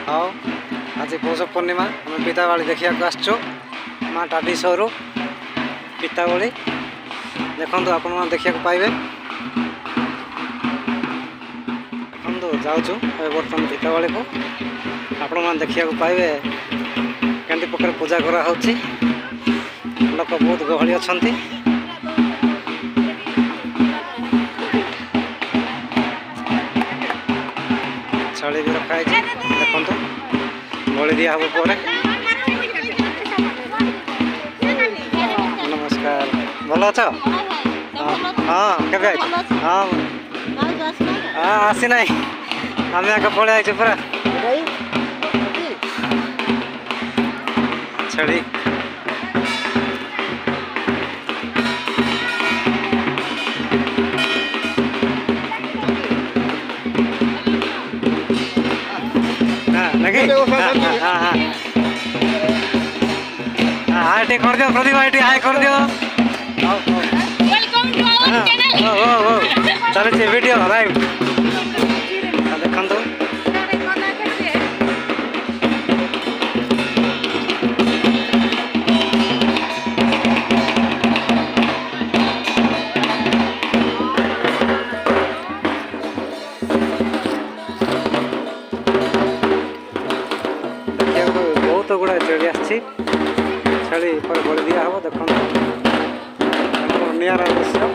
आओ आज पौष पूर्णिमा आम पितावली देखा आसचु माँ टाटी सौरू पितावली देखु आपण देखा पाइबे देखु जाऊँ बर्तमान पितावली को आपण मैंने देखा पाइबे केंती प्रकार पूजा कराऊँ लोक बहुत गहली अच्छा छाड़ी भी रखाई देखु बलि दिया हम पर नमस्कार भल अच हाँ के हाँ हाँ आसी ना आम आगे पलि आई पूरा छाड़ी हाय टे कर दियो प्रदीप भाई टे हाय कर दियो वेलकम टू आवर चैनल चले वीडियो लाइव देखन तो बहुत गुड़ा चढ़ी आसी छेली पर बलि दिया हम देख निरा दृश्य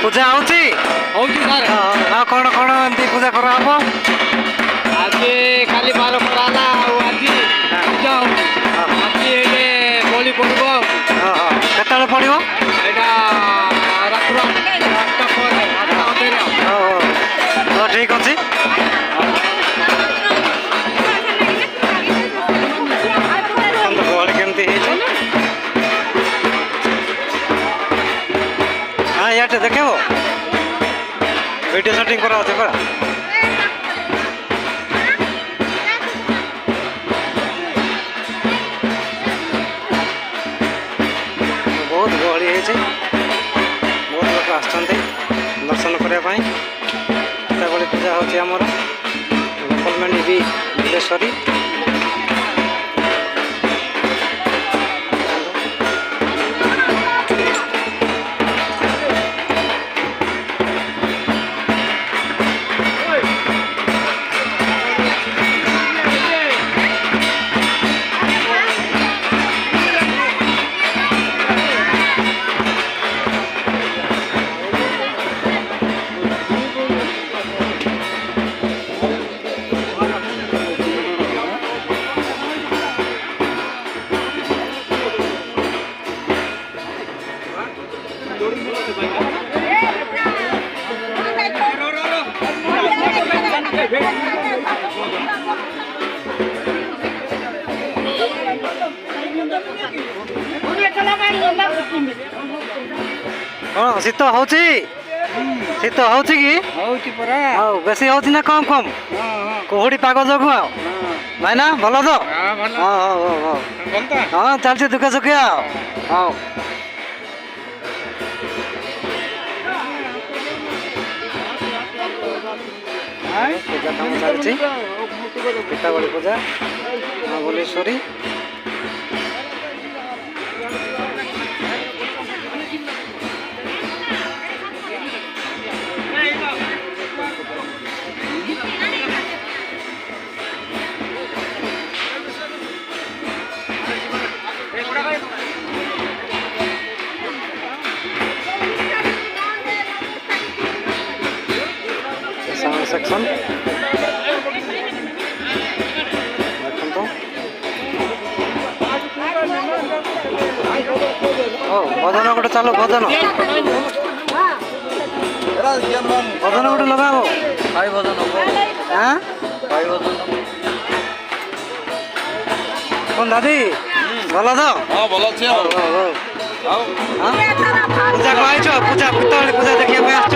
पूजा कौन कौन एमती पूजा करा आज खाली माल कराला आज पूजा आज बलि पड़ो केत पड़ो ठीक अच्छे गहली केमती हाँ या देखे वीडियो शूटिंग करा पूरा बहुत गहली है बहुत लोग आसते दर्शन करने पितावली पूजा होमर बपलम भी बिलेश्वरी हाँ शीत हो शीत हो बेसी हो ना कम कम कुहुड़ी पाग जगू भाई ना भल तो हाँ चलती दुखे सुखे हाँ पूजा काम चलती पितावली पूजा माँ बलेश्वरी सेक्शन भजन गोटे चलो भजन भजन गोटे लगाब भाई भजन हाँ भाई भजन कौन दादी ଭଲ ତ? ହଁ ଭଲ ଅଛି ଆଉ ଆଉ ପୂଜା କହିଛ ପୂଜା ପିତାବଳି ପୂଜା ଦେଖିବା ପାଇଁ ଆସିଛ?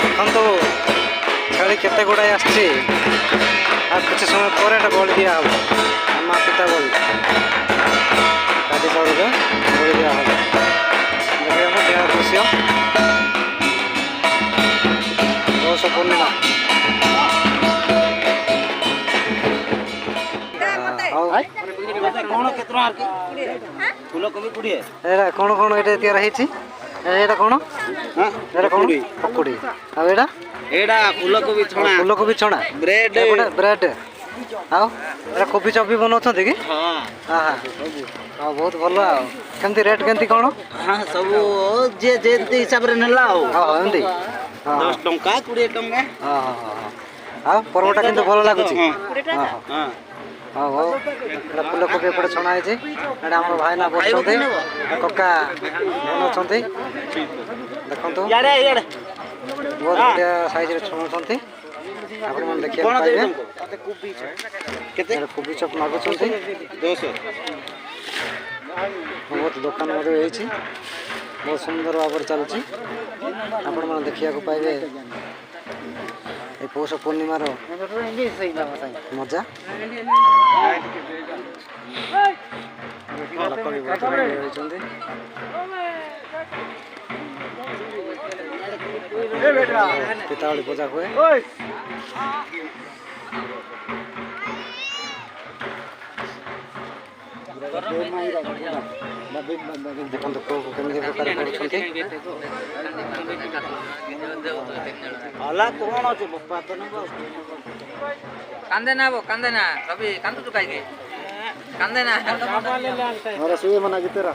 ଦେଖନ୍ତୁ ଛେଳି କେତେ ଗୁଡ଼ାଏ ଆସିଛି ଆଉ କିଛି ସମୟ ପରେ ଏଟା ବଳି ଦିଆହେବ ମା ପିତା ବଳି କାଠି ଚାଉଳରେ ବଳି ଦିଆହେବ ଦେଖିବାକୁ ଦେହ ଦୃଶ୍ୟ ପୌଷ ପୂର୍ଣ୍ଣିମା କଣ କେତେ ଟଙ୍କା ଫୁଲକୋବି 20 ଏଇଟା କ'ଣ କ'ଣ ଏଇଟା ତିଆରି ହେଇଛି ଏଇଟା କ'ଣ ଏଇଟା କ'ଣ ପକୁଡ଼ି ଆଉ ଏଇଟା ଏଇଟା ଫୁଲକୋବି ଛଣା ଫୁଲକୋବି ଛଣା ବ୍ରେଡ ବ୍ରେଡ୍ ଆଉ ଏଇଟା କୋବି ଚପ୍ ବି ବନାଉଛନ୍ତି କି ହଁ ହଁ ବହୁତ ଭଲ ଆଉ କେମିତି ରେଟ୍ କେମିତି କ'ଣ ହଁ ସବୁ ଯିଏ ଯେମିତି ହିସାବରେ ନେଲା ଆଉ ହଁ ଏମିତି 10 ଟଙ୍କା 20 ଟଙ୍କା ହଁ ଆଉ ପର୍ବଟା କିନ୍ତୁ ଭଲ ଲାଗୁଛି ହଁ ହଉ ହଉ ଏଇଟା ଫୁଲକୋବି ଏପଟେ ଛଣା ହେଇଛି ଏଇଟା ଆମର ଭାଇନା ବସୁଛନ୍ତି କକା ବନାଉଛନ୍ତି ଦେଖନ୍ତୁ ବହୁତ ବଢ଼ିଆ ସାଇଜ୍ରେ ଛଣାଉଛନ୍ତି ଆପଣମାନେ ଦେଖିବାକୁ ପାଇବେ କେତେ କୋବି ଚପ୍ ମାଗୁଛନ୍ତି 200 ବହୁତ ଦୋକାନ ମଧ୍ୟ ହେଇଛି ବହୁତ ସୁନ୍ଦର ଭାବରେ ଚାଲୁଛି ଆପଣମାନେ ଦେଖିବାକୁ ପାଇବେ এই পৌষ পূর্ণিমার মজা ପିତାବଳି ପୂଜା ହୁଏ ଦେଖନ୍ତୁ କେମିତି ପ୍ରକାର କରୁଛନ୍ତି କାନ୍ଦେ ନା ରବି କାନ୍ଦୁଛୁ କାହିଁକି କାନ୍ଦେ ନା ଶୁଏ ମନା ଗୀତରେ